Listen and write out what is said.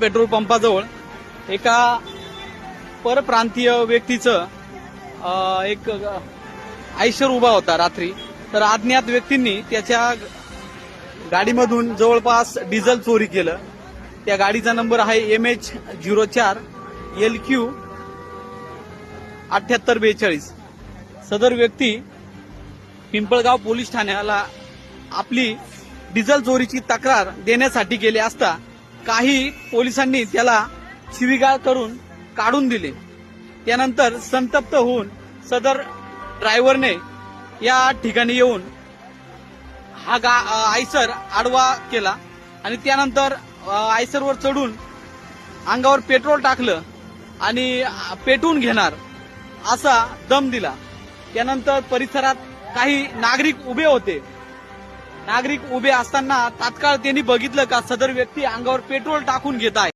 Petrol पंपाजवळ एका परप्रांतीय व्यक्तीचं एक आयशर उभा होता रात्री। तर अज्ञात व्यक्तींनी त्याच्या गाडीमधून जवळपास डिझेल चोरी केलं। त्या गाडीचा नंबर आहे MH04 LQ 7842। सदर व्यक्ती पिंपळगाव पोलीस ठाण्याला आपली डिझेल चोरीची तक्रार देण्यासाठी गेले असता काही पोलिसांनी त्याला शिवीगाळ करून काढून दिले। त्यानंतर संतप्त होऊन सदर ड्रायव्हरने या ठिकाणी येऊन हा आयसर आडवा केला आणि त्यानंतर आयसरवर चढून अंगावर पेट्रोल टाकलं आणि पेटवून घेणार असा दम दिला। त्यानंतर परिसरात काही नागरिक उभे होते। नागरिक उभे असताना तात्काळ त्यांनी बघितलं का सदर व्यक्ती अंगावर पेट्रोल टाकून घेत आहे।